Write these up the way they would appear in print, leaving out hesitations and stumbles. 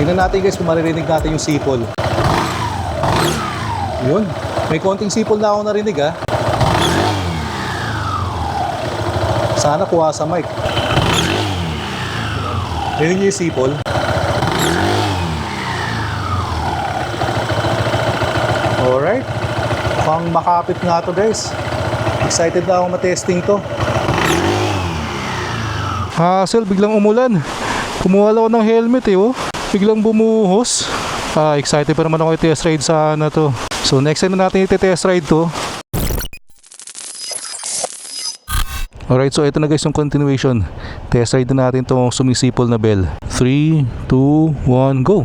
Tingnan natin guys kung maririnig natin yung sipol. Yun. May konting sipol na ako narinig ha. Sana kuha sa mic. Rinig niyo yung sipol? Alright. Mukhang makapit nga to guys. Excited na akong matesting to. Hassle, biglang umulan. Kumuha ako ng helmet eh oh. Biglang bumuhos. Excited pa naman ako i-test ride sana to. So next time na natin i-test ride to. Alright, so ito na guys yung continuation. Test ride na natin tong sumisipol na bell. 3, 2, 1, go!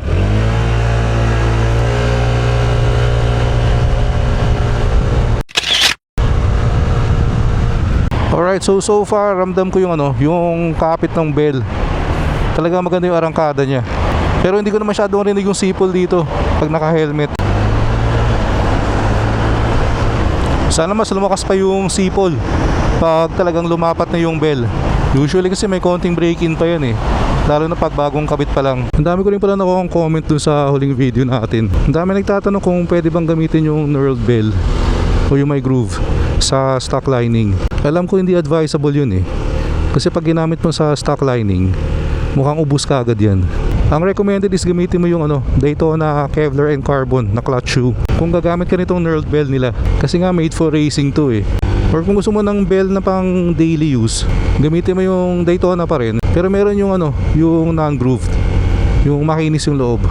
Alright, so far ramdam ko yung yung kapit ng bell. Talaga maganda yung arangkada niya. Pero hindi ko na masyadong rinig yung sipol dito pag naka-helmet. Sana mas lumakas pa yung sipol pag talagang lumapat na yung bell. Usually kasi may konting break-in pa yan eh. Lalo na pag bagong kabit pa lang. Ang dami ko rin pala nakuha comment dun sa huling video natin. Ang dami nagtatanong kung pwede bang gamitin yung knurled bell o yung may groove sa stock lining. Alam ko hindi advisable yun eh. Kasi pag ginamit mo sa stock lining, mukhang ubus ka agad yan. Ang recommended is gamitin mo yung Daytona Kevlar and Carbon na clutch shoe. Kung gagamit ka nitong knurled bell nila. Kasi nga made for racing to eh. Or kung gusto mo ng bell na pang daily use, gamitin mo yung Daytona pa rin. Pero meron yung yung non-grooved. Yung makinis yung loob.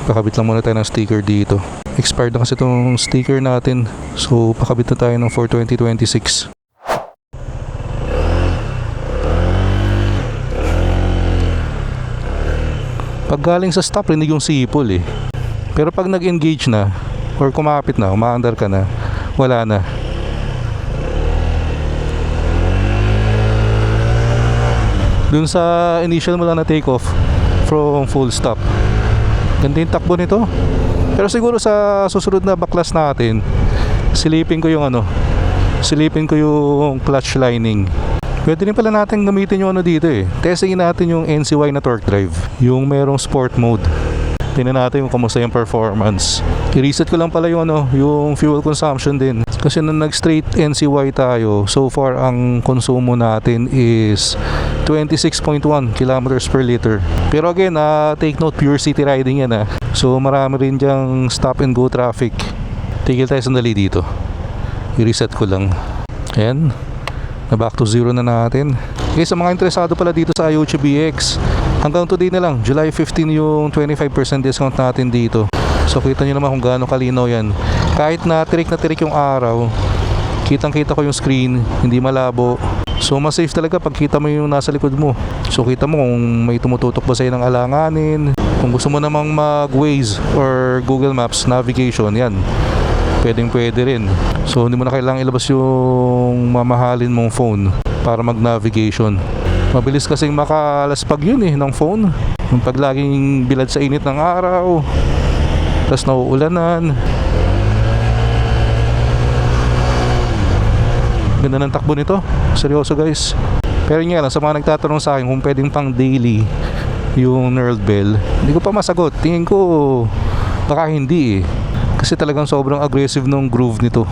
Kakabit lang muna tayo ng sticker dito. Expired na kasi itong sticker natin. So pakabit na tayo ng for 2026. Pag galing sa stop, rinig yung sipol eh. Pero pag nag-engage na or kumapit na, umaandar ka na, wala na. Dun sa initial mo lang na take off from full stop, ganda yung takbo nito. Pero siguro sa susunod na baklas natin, silipin ko yung silipin ko yung clutch lining. Pwede rin pala natin gamitin yung dito eh. Testingin natin yung NCY na torque drive, yung merong sport mode. Tingnan natin kung kamusta yung performance. I-reset ko lang pala yung yung fuel consumption din. Kasi nung nag-straight NCY tayo, so far ang konsumo natin is 26.1 kilometers per liter. Pero again, take note, pure city riding yan . So marami rin dyang stop and go traffic. Tigil tayo sandali dito. I-reset ko lang. Ayan. Na back to zero na natin. Okay, sa mga interesado pala dito sa Iocha BX, hanggang today na lang, July 15 yung 25% discount natin dito. So kita nyo naman kung gaano kalinaw yan. Kahit na tirik yung araw, kitang kita ko yung screen, hindi malabo. So mas safe talaga pag kita mo yung nasa likod mo. So kita mo kung may tumututok ba sa'yo ng alanganin. Kung gusto mo namang mag-Waze or Google Maps navigation, yan, pwede rin. So hindi mo na kailangang ilabas yung mamahalin mong phone para mag-navigation. Mabilis kasing makalaspag yun ng phone. Yung pag laging bilad sa init ng araw, tapos nauulanan. Ganda ng takbo nito. Seryoso guys. Pero nga lang, sa mga nagtatanong sa akin kung pwedeng pang daily yung knurled bell, hindi ko pa masagot. Tingin ko baka hindi eh. Kasi talagang sobrang aggressive nung groove nito.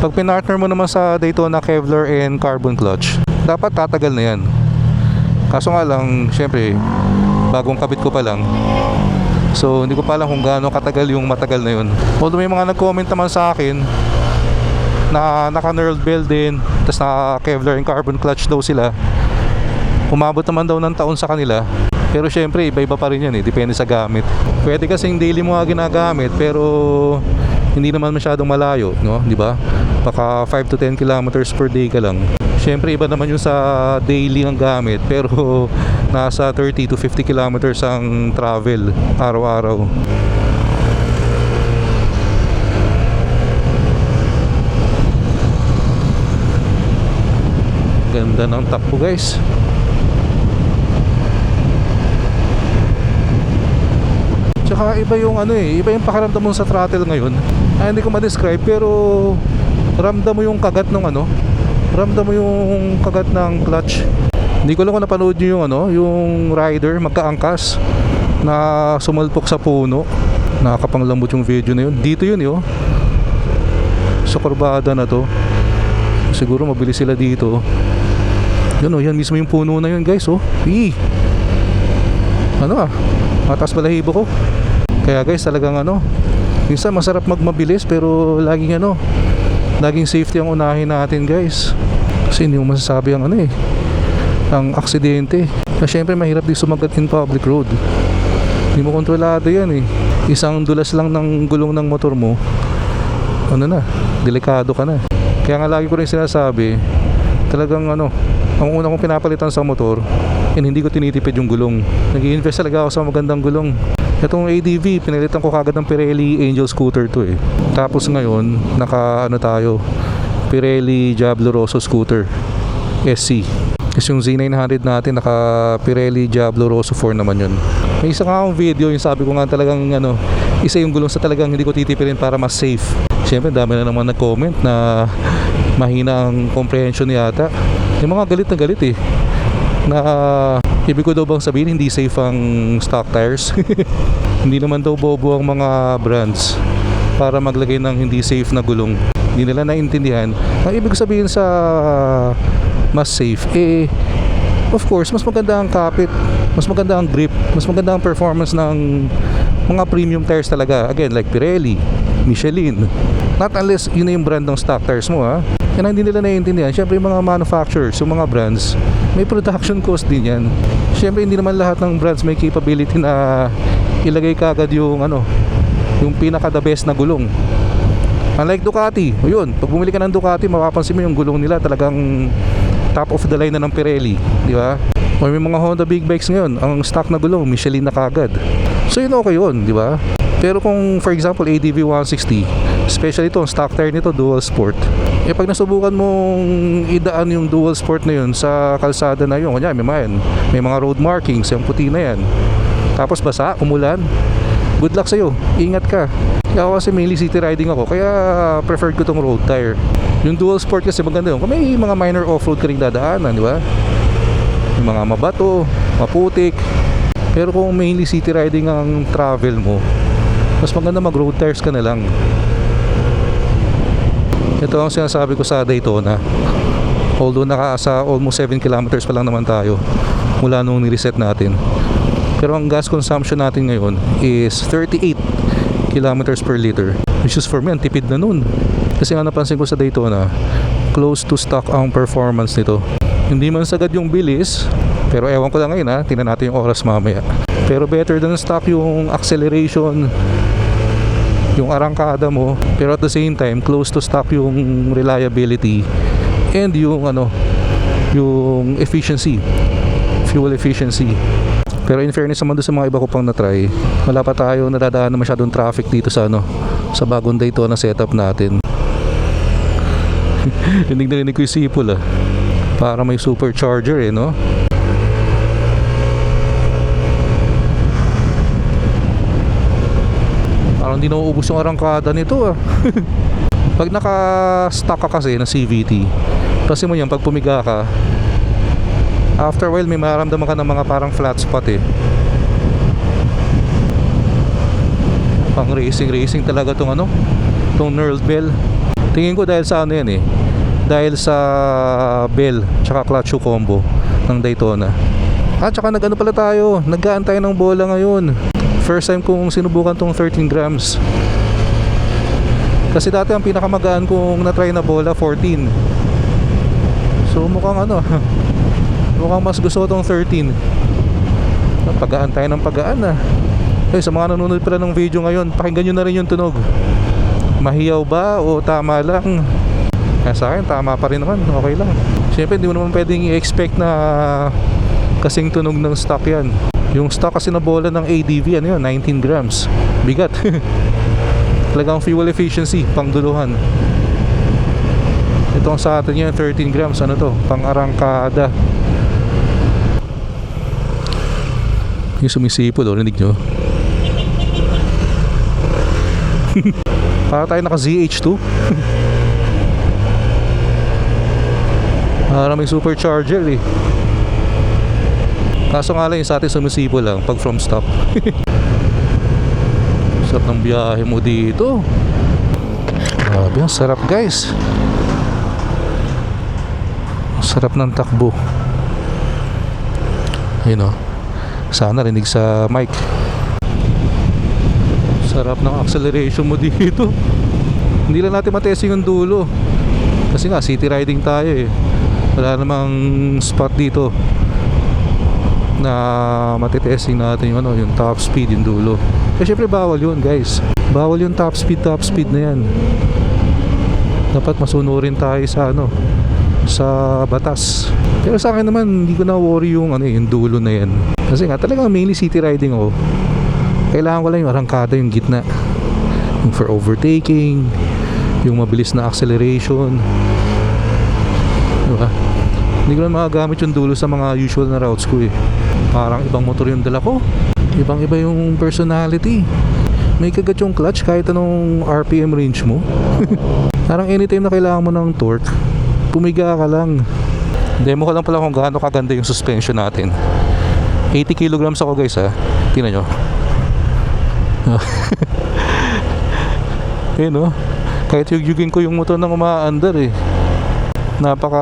Pag pinartner mo naman sa Daytona Kevlar and Carbon clutch, dapat tatagal na yan. Kaso nga lang, syempre, bagong kabit ko pa lang. So hindi ko pa alam kung gaano katagal yung matagal na yun. Although may mga nag-comment naman sa akin na naka-knurled bell din, tapos naka Kevlar and Carbon clutch daw sila. Umabot naman daw ng taon sa kanila. Pero syempre iba-iba pa rin yan depende sa gamit. Pwede kasing daily mo ginagamit pero hindi naman masyadong malayo, no? Di ba? Baka 5 to 10 kilometers per day ka lang. Syempre iba naman yung sa daily ang gamit pero nasa 30 to 50 kilometers ang travel araw-araw. Ganda ng takbo guys. Tsaka iba yung iba yung pakiramdam mo sa throttle ngayon. Hindi ko ma-describe pero ramdam mo yung kagat ng ramdam mo yung kagat ng clutch. Hindi ko lang kung napanood nyo yung yung rider magkaangkas na sumalpok sa puno. Nakakapanglambot yung video na yun. Dito yun yun. Sa kurbada na to. Siguro mabilis sila dito. Yun yan mismo yung puno na yun guys mataas balahibo ko. Kaya guys talagang minsan masarap magmabilis pero laging safety ang unahin natin guys. Kasi hindi mo masasabi ang aksidente. Kasi syempre mahirap din sumagat in public road. Hindi mo kontrolado yan Isang dulas lang ng gulong ng motor mo, delikado ka na. Kaya nga lagi ko rin sinasabi, talagang ang una kong pinapalitan sa motor, hindi ko tinitipid yung gulong. Nag-i-invest talaga ako sa magandang gulong. Itong ADV, pinalitan ko kagad ng Pirelli Angel Scooter to Tapos ngayon, tayo, Pirelli Diablo Rosso Scooter SC. Kasi yung Z900 natin, naka Pirelli Diablo Rosso 4 naman yun. May isa nga akong video, yung sabi ko nga talagang isa yung gulong sa talagang hindi ko titipirin para mas safe. Siyempre, dami na naman nag-comment na mahina ang comprehension yata. Yung mga galit na galit na ibig ko daw bang sabihin hindi safe ang stock tires. Hindi naman daw bobo ang mga brands para maglagay ng hindi safe na gulong. Hindi nila naintindihan ang ibig sabihin sa mas safe. Of course, mas maganda ang kapit, mas maganda ang grip, mas maganda ang performance ng mga premium tires talaga. Again, like Pirelli, Michelin. Not unless yun na yung brand ng stock tires mo Yan ang hindi nila naiintindihan. Syempre yung mga manufacturers, yung mga brands, may production cost din yan. Syempre hindi naman lahat ng brands may capability na ilagay kagad yung yung pinaka the best na gulong. Unlike Ducati, pag bumili ka ng Ducati, mapapansin mo yung gulong nila talagang top of the line na ng Pirelli, di ba? O may mga Honda big bikes ngayon, ang stock na gulong Michelin na kagad. So yun okay yun, di ba? Pero kung for example ADV 160, especially ito, ang stock tire nito dual sport. Pag nasubukan mong idaan yung dual sport na yun sa kalsada na yun, kunya may mga road markings, yung puti na yan. Tapos basa, umulan. Good luck sa'yo, ingat ka. Kaya ako kasi mainly city riding ako, kaya preferred ko tong road tire. Yung dual sport kasi maganda yun. Kung may mga minor off-road ka rin dadaanan, di ba? Yung mga mabato, maputik. Pero kung mainly city riding ang travel mo, mas maganda mag road tires ka na lang. Ito ang sinasabi ko sa Daytona. Although nakaasa almost 7 kilometers pa lang naman tayo mula nung nireset natin. Pero ang gas consumption natin ngayon is 38 kilometers per liter, which is for me ang tipid na nun. Kasi nga napansin ko sa Daytona, close to stock ang performance nito. Hindi man sagad yung bilis, pero ewan ko lang ngayon tingnan natin yung oras mamaya. Pero better than stock yung acceleration, yung arangkada mo, pero at the same time close to stock yung reliability and yung yung efficiency, fuel efficiency. Pero in fairness naman doon sa mga iba ko pang na-try, wala pa tayo nadadaan na masyadong traffic dito sa sa bagong Daytona setup natin. Rinig ko yung sipol para may supercharger no? Parang hindi nauubos yung arangkada nito Pag naka-stock ka kasi na CVT, kasi mo yan, pag pumiga ka, after a while may mararamdaman ka ng mga parang flat spot pang racing talaga tong tong knurled bell. Tingin ko dahil sa yan dahil sa bell tsaka clutch shoe combo ng Daytona. Tsaka pala tayo, naggaan tayo ng bola ngayon. First time kong sinubukan tong 13 grams. Kasi dati ang pinakamagaan kong na-try na bola 14. So mukhang mukhang mas gusto ko tong 13. Pagaan tayo ng pagaan sa mga nanonood pala ng video ngayon, pakinggan nyo na rin yung tunog. Mahiyaw ba o tama lang? Sa akin tama pa rin naman, okay lang. Siyempre hindi mo naman pwedeng i-expect na kasing tunog ng stock yan. Yung stock kasi na bola ng ADV 19 grams. Bigat. Talagang fuel efficiency pangduluhan. Itong sa atin yun 13 grams pang arangkada. Yung sumisipol rinig nyo. Para tayo naka ZH2. Para may supercharger Kaso nga lang yung sa atin sumisipo lang pag from stop. Sarap ng biyahe mo dito. Grabe, ang sarap guys. Ang sarap ng takbo. Ayun o. Sana rinig sa mic. Sarap ng acceleration mo dito. Hindi lang natin matesting yung dulo. Kasi nga city riding tayo eh. Wala namang spot dito na matitesting natin yung, yung top speed, yung dulo. Kasi syempre bawal yun guys. Bawal yung top speed na yan. Dapat masunurin tayo sa sa batas. Pero sa akin naman hindi ko na worry yung yung dulo na yan. Kasi nga talagang mainly city riding ako. Kailangan ko lang yung arangkada, yung gitna. Yung for overtaking, yung mabilis na acceleration. Diba? Hindi ko na magagamit yung dulo sa mga usual na routes ko eh. Parang ibang motor yung dala ko. Ibang iba yung personality. May kagat yung clutch kahit anong RPM range mo. Parang anytime na kailangan mo ng torque, pumiga ka lang. Demo ko lang pala kung gaano kaganda yung suspension natin. 80 kilograms ako guys ha. Tingnan nyo. Ayun kahit yugyugin ko yung motor nang umaandar eh. Napaka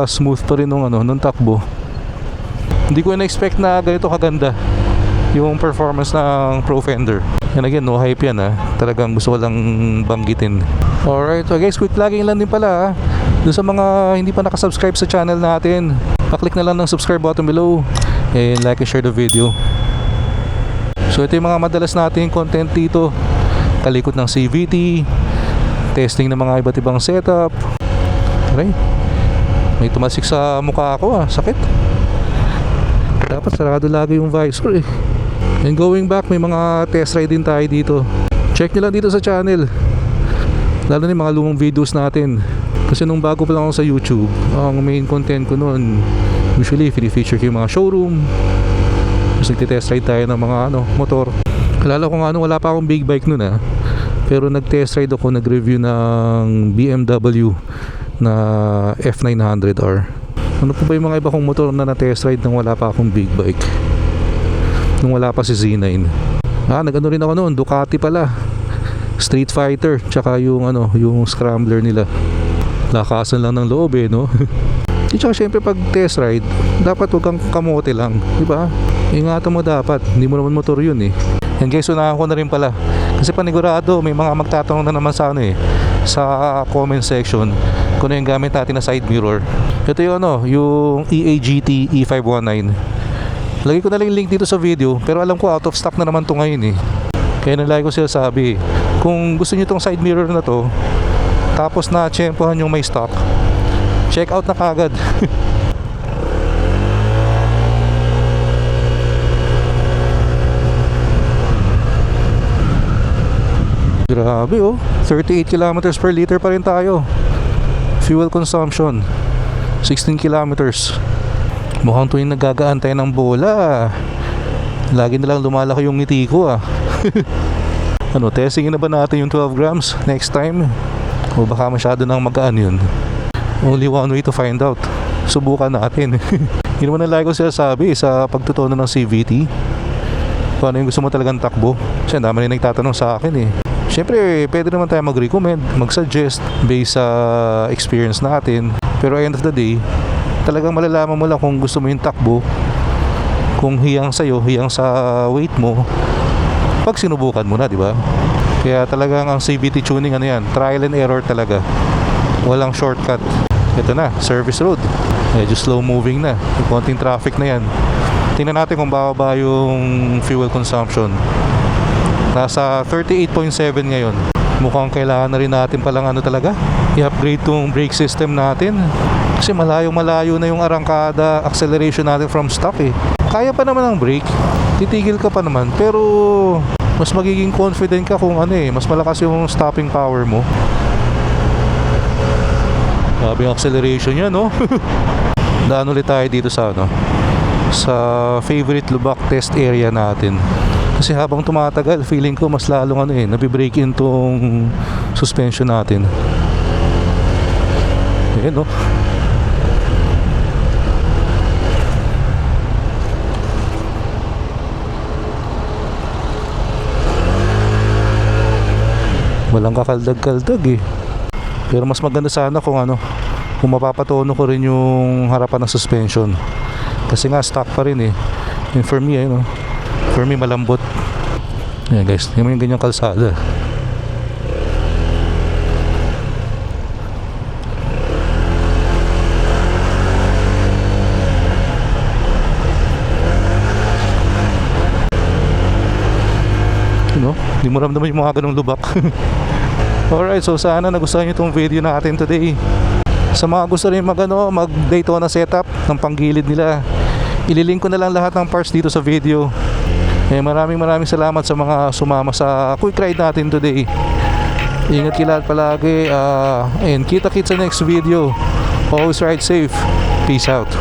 smooth pa rin nung takbo. Hindi ko na-expect na ganito kaganda yung performance ng Pro Fender. And again, no hype yan Talagang gusto ko lang banggitin. Alright, so guys, quick plugging lang din pala doon sa mga hindi pa nakasubscribe sa channel natin, paklik na lang ng subscribe button below and like and share the video. So ito yung mga madalas nating content dito. Kalikot ng CVT, testing ng mga iba't ibang setup. Aray, may tumasik sa mukha ako sakit. Dapat sarado lagi yung visor eh. And going back, may mga test ride din tayo dito. Check nyo lang dito sa channel. Lalo na yung mga lumang videos natin. Kasi nung bago pa lang ako sa YouTube, ang main content ko noon, usually feature ko yung mga showroom. Tapos nagtitest ride tayo ng mga motor. Alala ko nga wala pa akong big bike noon pero nag-test ride ako, nag-review ng BMW na F900R. Ano po ba yung mga iba kong motor na na-test ride nang wala pa akong big bike? Nung wala pa si Z9. Nag-ano rin ako noon, Ducati pala. Street Fighter, tsaka yung yung scrambler nila. Lakasan lang ng loob no? Tsaka syempre pag test ride, dapat wag kang kamote lang, di ba? Ingatan mo dapat, hindi mo naman motor yun eh. And guys, unahan ko na rin pala. Kasi panigurado, may mga magtatanong na naman sa sa comment section kung ano yung gamit natin na side mirror. Ito yung yung EAGT E519. Lagay ko na lang yung link dito sa video, pero alam ko out of stock na naman to ngayon eh. Kaya nalagay ko sila sabi, kung gusto niyo tong side mirror na to, tapos na tsempohan yung may stock, check out na kagad. Grabe 38 kilometers per liter pa rin tayo. Fuel consumption 16 kilometers. Mukhang tuwing nagagaan tayo ng bola, lagi na lang lumalaki yung ngiti ko testingin na ba natin yung 12 grams next time? O baka masyado nang magaan yun? Only one way to find out. Subukan natin. Hindi naman na lagi ko sinasabi sa pagtutono ng CVT kung ano yung gusto mo talagang takbo. Kasi ang dami rin nagtatanong sa akin eh. Siyempre, pwede naman tayo mag-recommend, mag-suggest based sa experience natin. Pero end of the day, talagang malalaman mo lang kung gusto mo yung takbo, kung hiyang sa'yo, hiyang sa weight mo, pag sinubukan mo na, di ba? Kaya talagang ang CVT tuning trial and error talaga. Walang shortcut. Ito na, service road. Medyo slow moving na. Yung konting traffic na yan. Tingnan natin kung bababa yung fuel consumption. Nasa 38.7 ngayon. Mukhang kailangan na rin natin palang talaga i-upgrade tong brake system natin. Kasi malayo-malayo na yung arangkada, acceleration natin from stop eh. Kaya pa naman ang brake, titigil ka pa naman, pero mas magiging confident ka kung mas malakas yung stopping power mo. Grabe yung acceleration yan Daan ulit tayo dito sa sa favorite lubak test area natin. Kasi habang tumatagal, feeling ko mas lalong nabibrake in tong suspension natin. Ayan Walang kakaldag-kaldag eh. Pero mas maganda sana kung kung mapapatono ko rin yung harapan ng suspension. Kasi nga stock pa rin eh. And for me, for me malambot. Ayan guys, yung ganyang kalsada. Hindi mo ramdaman yung mga ganong lubak. Alright, so sana nagustuhan nyo itong video natin today. Sa mga gusto rin mag Daytona setup ng panggilid nila, ililink ko na lang lahat ng parts dito sa video. Maraming salamat sa mga sumama sa quick ride natin today. Ingat kayo palagi, and kita-kits sa next video. Always ride safe. Peace out.